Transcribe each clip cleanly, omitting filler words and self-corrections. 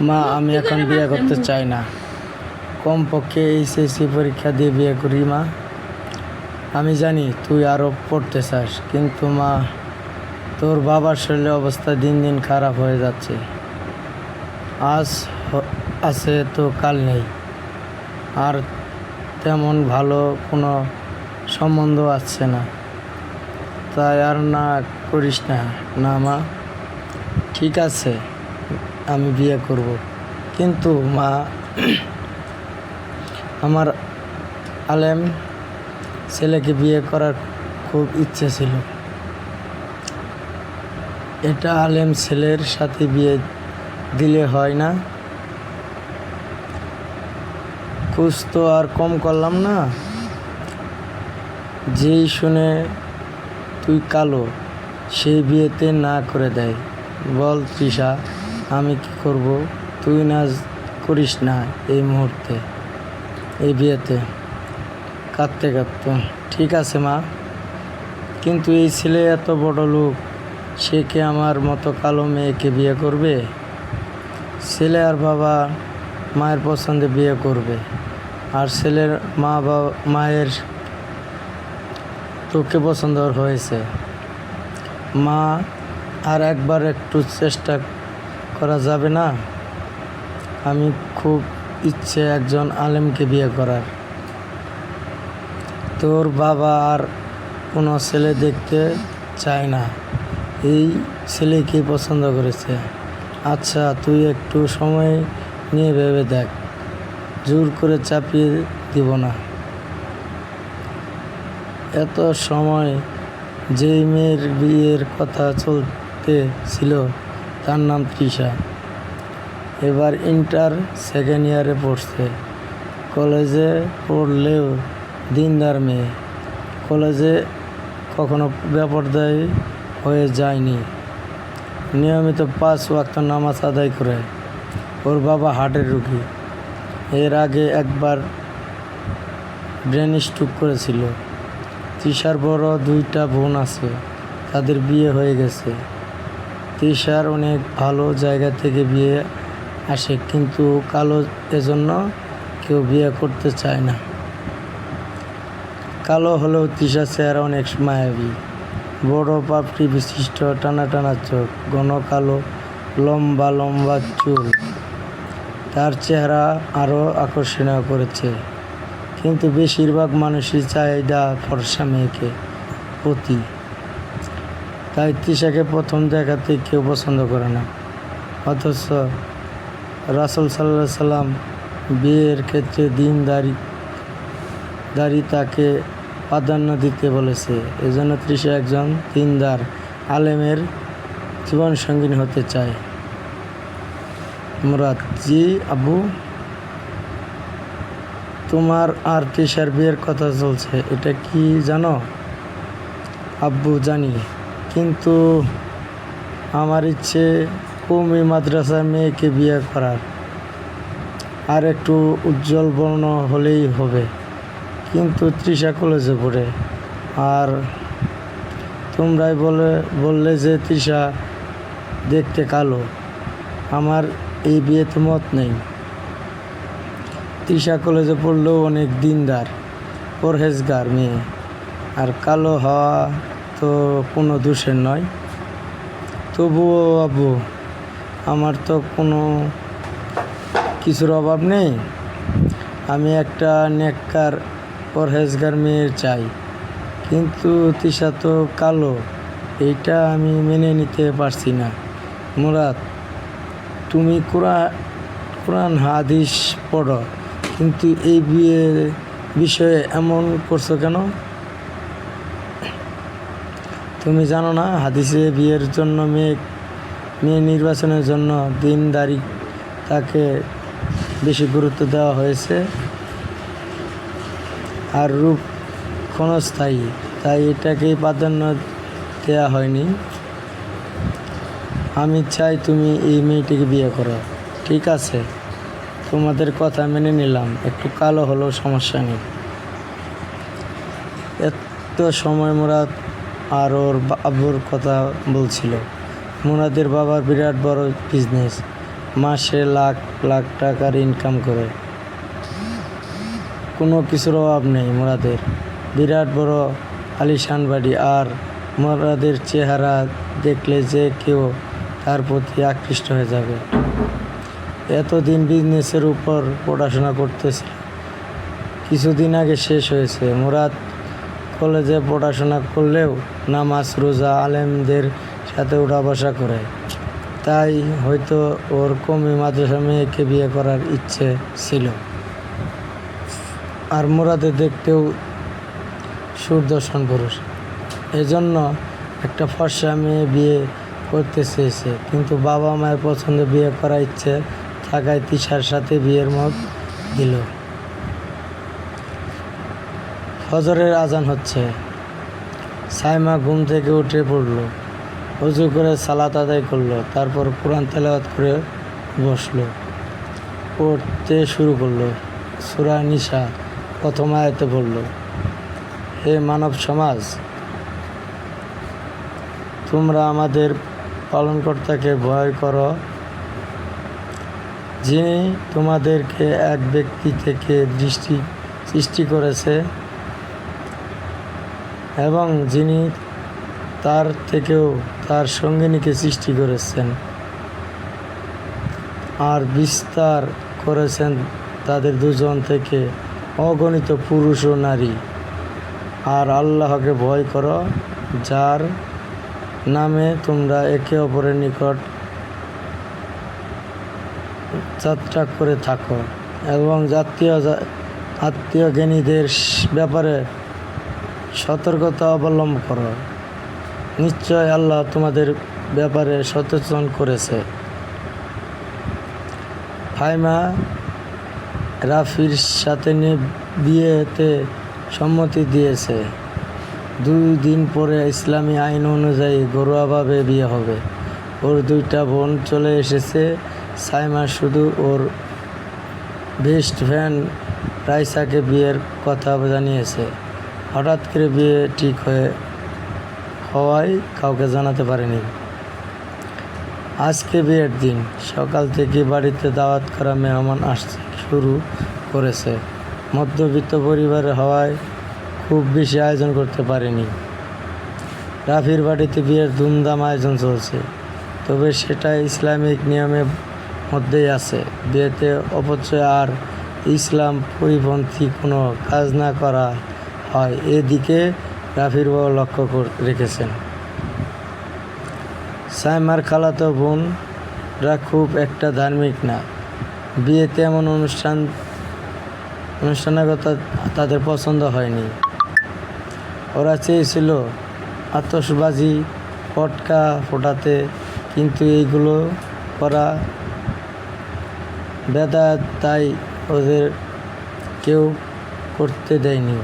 মা, আমি এখন বিয়ে করতে চাই না। কমপক্ষে এইচএসসি পরীক্ষা দিয়ে বিয়ে করি মা। আমি জানি তুই আরও পড়তে চাস, কিন্তু মা, তোর বাবার শরীরের অবস্থা দিন দিন খারাপ হয়ে যাচ্ছে। আজ আছে তো কাল নেই, আর তেমন ভালো কোনো সম্বন্ধ আসছে না। তাই আর না করিস না। না মা, ঠিক আছে, আমি বিয়ে করব, কিন্তু মা, আমার আলেম ছেলেকে বিয়ে করার খুব ইচ্ছে ছিল। এটা আলেম ছেলের সাথে বিয়ে দিলে হয় না? খোঁজ তো আর কম করলাম না। যেই শুনে তুই কালো, সেই বিয়েতে না করে দেয়। বল তৃষা, আমি কি করব? তুই না করিস না এই মুহূর্তে, এই বিয়েতে। কাঁদতে কাঁদতে, ঠিক আছে মা, কিন্তু এই ছেলে এত বড় লোক, সে কি আমার মতো কালো মেয়েকে বিয়ে করবে? ছেলে আর বাবা মায়ের পছন্দে বিয়ে করবে, আর ছেলের মায়ের তোকে পছন্দ হয়েছে। মা, আর একবার একটু চেষ্টা করা যাবে না? আমি খুব ইচ্ছে একজন আলেমকে বিয়ে করার। তোর বাবা আর কোনো ছেলে দেখতে চায় না, এই ছেলেকেই পছন্দ করেছে। আচ্ছা, তুই একটু সময় নিয়ে ভেবে দেখ, জোর করে চাপিয়ে দিব না। এত সময় যেই মেয়ের বিয়ের কথা চলতে ছিল, তার নাম তৃষা। এবার ইন্টার সেকেন্ড ইয়ারে পড়ছে। কলেজে পড়লেও দিনদার মেয়ে। কলেজে কখনো বেপরদায়ী হয়ে যায়নি। নিয়মিত 5 ওয়াক্ত নামাজ আদায় করে। ওর বাবা হার্টের রোগী। এর আগে একবার ব্রেন স্ট্রোক করেছিল। তৃষার বড় 2টা বোন আছে, তাদের বিয়ে হয়ে গেছে। তৃষার অনেক ভালো জায়গা থেকে বিয়ে আসে, কিন্তু কালো এজন্য কেউ বিয়ে করতে চায় না। কালো হলেও তৃষার চেহারা অনেক মায়াবী। বড় পাপড়ি বিশিষ্ট টানা টানা চোখ, ঘন কালো লম্বা লম্বা চুল তার চেহারা আরও আকর্ষণীয় করেছে। কিন্তু বেশিরভাগ মানুষই চাহিদা ফর্সা মেয়েকে প্রতি। তাই তৃষাকে প্রথম দেখাতে কেউ পছন্দ করে না। অথচ রাসূল সাল্লাল্লাহু আলাইহি সাল্লাম বিয়ের ক্ষেত্রে দিনদারি তাকে প্রাধান্য দিতে বলেছে। এজন্য তৃষা একজন দিনদার আলেমের জীবনসঙ্গিনী হতে চায়। মুরাদ: জি আব্বু, তোমার আর তৃষার বিয়ের কথা চলছে, এটা কি জানো? আব্বু, জানি, কিন্তু আমার ইচ্ছে কওমি মাদ্রাসার মেয়েকে বিয়ে করার। আর একটু উজ্জ্বল বর্ণ হলেই হবে। কিন্তু তৃষা কলেজে পড়ে, আর তোমরাই বললে যে তৃষা দেখতে কালো। আমার এই বিয়েতে মত নেই। তৃষা কলেজে পড়লেও অনেক দিনদার পরহেজগার মেয়ে, আর কালো হওয়া তো কোনো দোষের নয়। তবুও আব্বু, আমার তো কোনো কিছুর অভাব নেই। আমি একটা নেককার পরহেজগার মেয়ে চাই, কিন্তু তৃষা তো কালো, এইটা আমি মেনে নিতে পারছি না। মুরাদ: তুমি কোরআন হাদিস পড়ো, কিন্তু এই বিয়ের বিষয়ে এমন করছো কেন? তুমি জানো না, হাদিসে বিয়ের জন্য মেয়ে নির্বাচনের জন্য দিনদারি তাকে বেশি গুরুত্ব দেওয়া হয়েছে, আর রূপ ক্ষণস্থায়ী, তাই এটাকেই প্রাধান্য দেওয়া হয়নি। আমি চাই তুমি এই মেয়েটিকে বিয়ে করো। ঠিক আছে, তোমাদের কথা মেনে নিলাম, একটু কালো হলেও সমস্যা নেই। এত সময় মুরাদ আর ওর আব্বুর কথা বলছিল। মুরাদের বাবার বিরাট বড় বিজনেস, মাসে লাখ লাখ টাকার ইনকাম করে। কোনো কিছুর অভাব নেই মুরাদের। বিরাট বড় আলিশান বাড়ি। আর মুরাদের চেহারা দেখলে যে কেউ তার প্রতি আকৃষ্ট হয়ে যাবে। এতদিন বিজনেসের উপর পড়াশোনা করতেছিল, কিছুদিন আগে শেষ হয়েছে। মুরাদ কলেজে পড়াশোনা করলেও নামাজ রোজা আলেমদের সাথে উঠা বসা করে। তাই হয়তো ওর কমই মাদ্রাসা মেয়েকে বিয়ে করার ইচ্ছে ছিল। আর মুরাদের দেখতেও সুদর্শন পুরুষ, এজন্য একটা ফর্সা মেয়ে বিয়ে করতে চেয়েছে। কিন্তু বাবা মায়ের পছন্দে বিয়ে করার ইচ্ছে থাকায় তিশার সাথে বিয়ের মত দিল। ফজরের আজান হচ্ছে। সাইমা ঘুম থেকে উঠে পড়ল, ওযু করে সালাত আদায় করলো, তারপর কোরআন তেলাওয়াত করে বসলো। পড়তে শুরু করলো। সূরা নিসা প্রথম আয়াতে বলল, হে মানব সমাজ, তোমরা আমাদের পালনকর্তাকে ভয় করো, যিনি তোমাদেরকে এক ব্যক্তি থেকে সৃষ্টি করেছে এবং যিনি তার থেকেও তার সঙ্গিনীকে সৃষ্টি করেছেন আর বিস্তার করেছেন তাদের দুজন থেকে অগণিত পুরুষ ও নারী। আর আল্লাহকে ভয় করো, যার নামে তোমরা একে অপরের নিকট যাত্রা করে থাকো এবং আত্মীয় জ্ঞানীদের ব্যাপারে সতর্কতা অবলম্বন করো। নিশ্চয় আল্লাহ তোমাদের ব্যাপারে সচেতন করেছে। ফাইমা রাফির সাথে বিয়েতে সম্মতি দিয়েছে। 2 দিন পরে ইসলামী আইন অনুযায়ী ঘরোয়াভাবে বিয়ে হবে। ওর 2টা বোন চলে এসেছে। সাইমা শুধু ওর বেস্ট ফ্রেন্ড রাইসাকে বিয়ের কথা জানিয়েছে। হঠাৎ করে বিয়ে ঠিক হওয়ায় কাউকে জানাতে পারেনি। আজকে বিয়ের দিন। সকাল থেকে বাড়িতে দাওয়াত করা মেহমান আসতে শুরু করেছে। মধ্যবিত্ত পরিবারের হওয়ায় খুব বেশি আয়োজন করতে পারেনি। রাফির বাড়িতে বিয়ের ধুমধাম আয়োজন চলছে, তবে সেটা ইসলামিক নিয়মের মধ্যেই আছে। বিয়েতে অপচয় আর ইসলাম পরিপন্থী কোনো কাজ না করা হয়, এদিকে রাফির বাবা লক্ষ্য রেখেছেন। সাইমার খালাতো বোনরা খুব একটা ধার্মিক না। বিয়েতে এমন অনুষ্ঠানগতা তাদের পছন্দ হয়নি। ওরা চেয়েছিল আতশবাজি পটকা ফোটাতে, কিন্তু এইগুলো করা বেদাত, তাই ওদের কেউ করতে দেয়নি।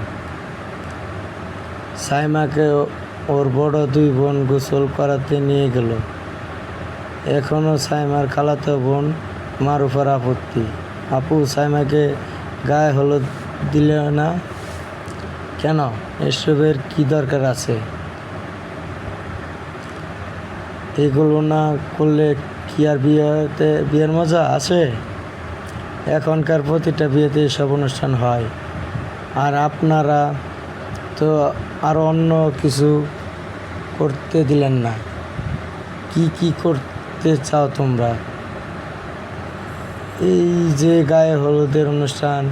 সাইমাকে ওর বড় 2 বোন গোসল করাতে নিয়ে গেল। এখনও সাইমার খালাতো বোন মারুফার আপত্তি। আপু, সাইমাকে গায়ে হলুদ দিলে না কেন? এসবের কি দরকার আছে? এগুলো না করলে কি আর বিয়ের মজা আছে? এখনকার প্রতিটা বিয়েতে এসব অনুষ্ঠান হয়। আর আপনারা তো আরও অন্য কিছু করতে দিলেন না। কি করতে চাও তোমরা? এই যে গায়ে হলুদের অনুষ্ঠান,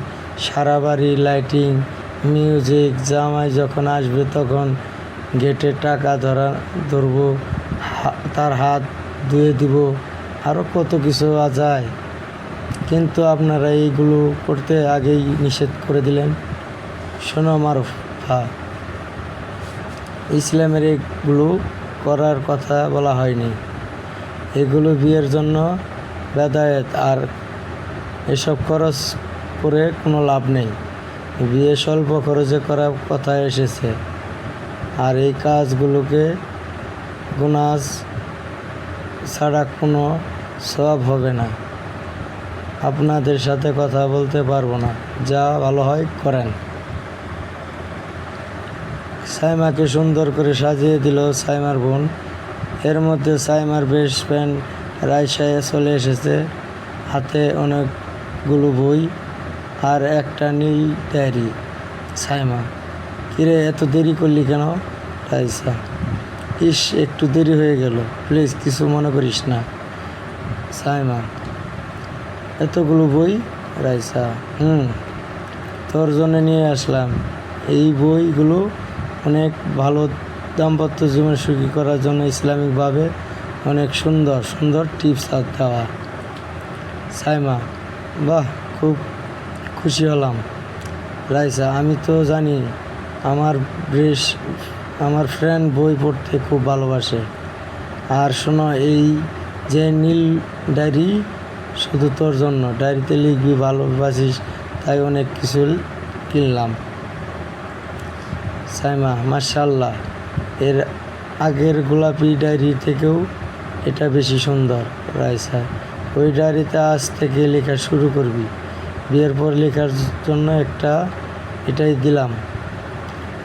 সারা বাড়ি লাইটিং, মিউজিক, জামাই যখন আসবে তখন গেটে টাকা ধরবো, তার হাত ধুয়ে দিব, আরও কত কিছু যায়। কিন্তু আপনারা এইগুলো করতে আগেই নিষেধ করে দিলেন। শোনো মারুফা, ইসলামের এগুলো করার কথা বলা হয়নি। এগুলো বিয়ের জন্য বেদায়েত, আর এসব খরচ করে কোনো লাভ নেই। বিয়ে স্বল্প খরচে করার কথা এসেছে, আর এই কাজগুলোকে গুনাহ ছাড়া কোনো সওয়াব হবে না। আপনাদের সাথে কথা বলতে পারবো না, যা ভালো হয় করেন। সাইমাকে সুন্দর করে সাজিয়ে দিল সাইমার বোন। এর মধ্যে সাইমার বেস্ট ফ্রেন্ড রাইসা চলে এসেছে। হাতে অনেকগুলো বই আর একটা নীল ডায়েরি। সাইমা: কিরে, এত দেরি করলি কেন? রাইসা: ইস, একটু দেরি হয়ে গেল, প্লিজ কিছু মনে করিস না। সাইমা: এতগুলো বই? রাইসা: তোর জন্য নিয়ে আসলাম। এই বইগুলো অনেক ভালো, দাম্পত্য জীবন সুখী করার জন্য ইসলামিকভাবে অনেক সুন্দর সুন্দর টিপস দেওয়া। সাইমা: বাহ, খুব খুশি হলাম। রাইসা: আমি তো জানি আমার ফ্রেন্ড বই পড়তে খুব ভালোবাসে। আর শোনো, এই যে নীল ডায়েরি শুধু তোর জন্য। ডায়েরিতে লিখবি ভালোবাসিস, তাই অনেক কিছু কিনলাম। সাইমা: মাশাআল্লাহ, এর আগের গোলাপি ডায়েরি থেকেও এটা বেশি সুন্দর। রাইসা: ওই ডায়েরিতে আজ থেকে লেখা শুরু করবি। বিয়ের পর লেখার জন্য এটাই দিলাম।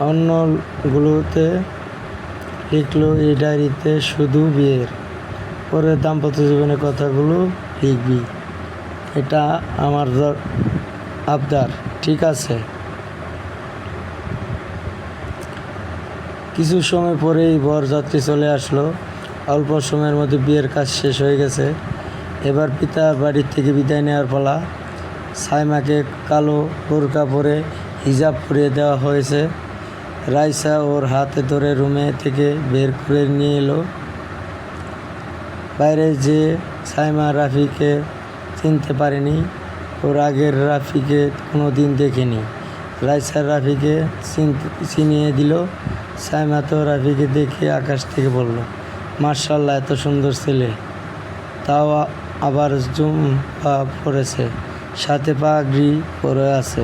অন্যগুলোতে লিখলো, এই ডায়েরিতে শুধু বিয়ের পরে দাম্পত্য জীবনের কথাগুলো লিখবি। এটা আমার আবদার, ঠিক আছে? কিছু সময় পরেই বরযাত্রী চলে আসলো। অল্প সময়ের মধ্যে বিয়ের কাজ শেষ হয়ে গেছে। এবার পিতার বাড়ির থেকে বিদায় নেওয়ার পালা। সাইমাকে কালো বোরকা পরে হিজাব পরিয়ে দেওয়া হয়েছে। রাইসা ওর হাতে ধরে রুমে থেকে বের করে নিয়ে এলো। বাইরে যে সাইমা রাফিকে চিনতে পারেনি, ওর আগের রাফিকে কোনো দিন দেখেনি। রাইসা রাফিকে চিনিয়ে দিল। সাইমা তো রাফিকে দেখে আকাশ থেকে বলল, মাশাআল্লাহ, এত সুন্দর ছেলে, তাও আবার জুম্পা পরেছে, সাথে পাগড়ি পরে আছে।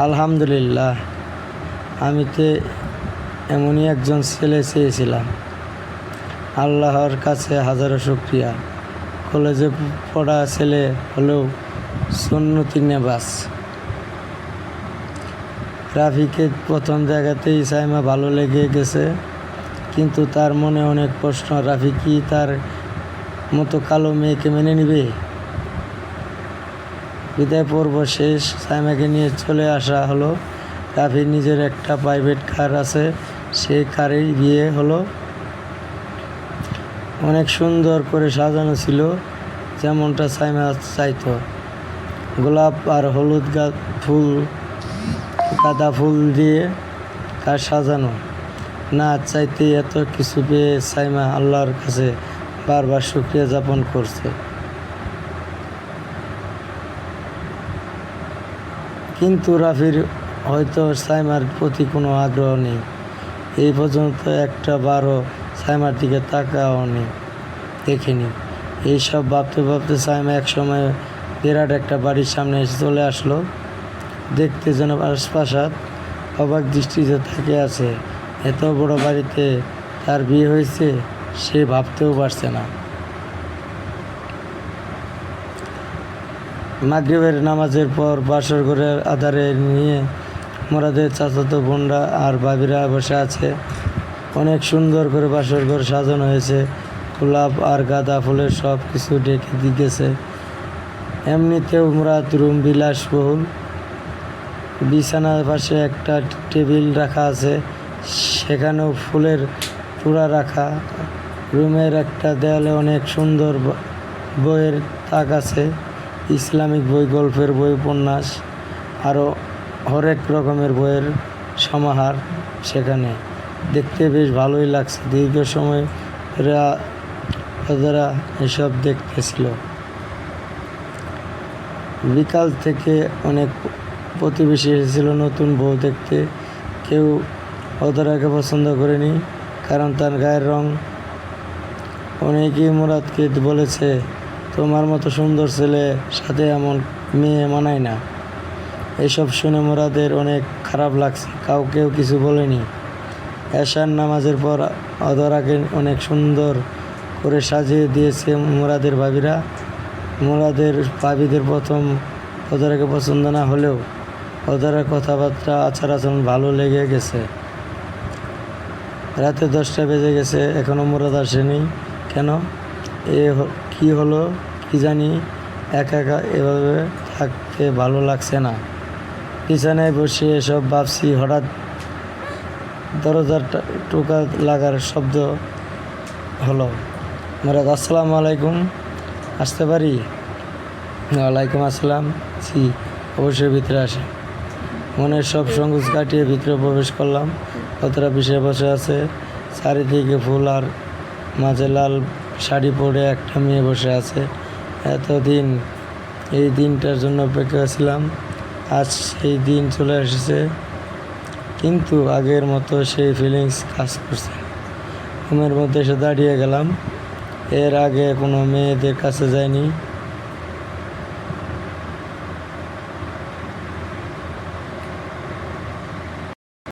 আলহামদুলিল্লাহ, আমি তো এমনই একজন ছেলে চেয়েছিলাম। আল্লাহর কাছে হাজারো শুকরিয়া। কলেজে পড়া ছেলে হলেও সুন্নতি নেবাজ। রাফিকে প্রথম জায়গাতেই সাইমা ভালো লেগে গেছে, কিন্তু তার মনে অনেক প্রশ্ন। রাফি কি তার মতো কালো মেয়েকে মেনে নিবে? বিদায় পর্ব শেষ। সাইমাকে নিয়ে চলে আসা হলো। রাফির নিজের একটা প্রাইভেট কার আছে, সেই কারেই বিয়ে হলো। অনেক সুন্দর করে সাজানো ছিল, যেমনটা সাইমা চাইতো। গোলাপ আর হলুদ গাঁদা ফুল দিয়ে কার সাজানো। না চাইতে এত কিছু পেয়ে সাইমা আল্লাহর কাছে বারবার শুকরিয়া জ্ঞাপন করছে। কিন্তু রাফির হয়তো সাইমার প্রতি কোনো আগ্রহ নেই। এই পর্যন্ত একটা বারও সাইমার দিকে দেখেনি। এইসব ভাবতে ভাবতে সাইমা একসময় বিরাট একটা বাড়ির সামনে এসে চলে আসলো। দেখতে যেন রাজপ্রাসাদ। অবাক দৃষ্টিতে তাকিয়ে আছে। এত বড় বাড়িতে তার বিয়ে হয়েছে, সে ভাবতেও পারছে না। মাগরিবের নামাজের পর বাসর ঘরের আধারে নিয়ে মোরাদের চাচাতো বোনরা আর ভাবিরা বসে আছে। অনেক সুন্দর করে বাসর ঘর সাজানো হয়েছে। গোলাপ আর গাঁদা ফুলের সব কিছু ঢেকে গেছে। এমনিতেও মুরাদ রুম বিলাসবহুল। বিছানার পাশে একটা টেবিল রাখা আছে, সেখানেও ফুলের তোড়া রাখা। রুমের একটা দেয়ালে অনেক সুন্দর বইয়ের তাক আছে, ইসলামিক বই, গল্পের বই, উপন্যাস, আরও হরেক রকমের বইয়ের সমাহার সেখানে। দেখতে বেশ ভালোই লাগছে। দীর্ঘ সময় ওরা এসব দেখতেছিল। বিকাল থেকে অনেক প্রতিবেশী এসেছিল নতুন বউ দেখতে। কেউ অধরাকে পছন্দ করেনি, কারণ তার গায়ের রং। অনেকেই মুরাদকে বলেছে, তোমার মতো সুন্দর ছেলে সাথে এমন মেয়ে মানায় না। এসব শুনে মুরাদের অনেক খারাপ লাগছে। কাউকেও কিছু বলেনি। এশার নামাজের পর অধরাকে অনেক সুন্দর করে সাজিয়ে দিয়েছে মুরাদের ভাবিরা। মুরাদের ভাবিদের প্রথম অধরাকে পছন্দ না হলেও অধরার কথাবার্তা, আচার আচরণ ভালো লেগে গেছে। রাতে 10টা বেজে গেছে, এখনও মুরাদ আসেনি কেন? কি হলো? কি জানি একা একা এভাবে থাকতে ভালো লাগছে না। বিছানায় বসে এসব ভাবছি, হঠাৎ দরজার টোকা লাগার শব্দ হলো। মেরাজ, আসসালামু আলাইকুম, আসতে পারি? ওয়ালাইকুম আসসালাম। জি, অবশ্যই, ভিতরে আসে। মনের সব সংকোচ কাটিয়ে ভিতরে প্রবেশ করলাম। কতটা পিছিয়ে বসে আছে, চারিদিকে ফুল, আর মাঝে লাল শাড়ি পরে একটা মেয়ে বসে আছে। এতদিন এই দিনটার জন্য অপেক্ষা ছিলাম, আজ সেই দিন চলে এসেছে। কিন্তু আগের মতো সেই ফিলিংস কাজ করছে। রুমের মধ্যে এসে দাঁড়িয়ে গেলাম। এর আগে কোনো মেয়েদের কাছে যায়নি।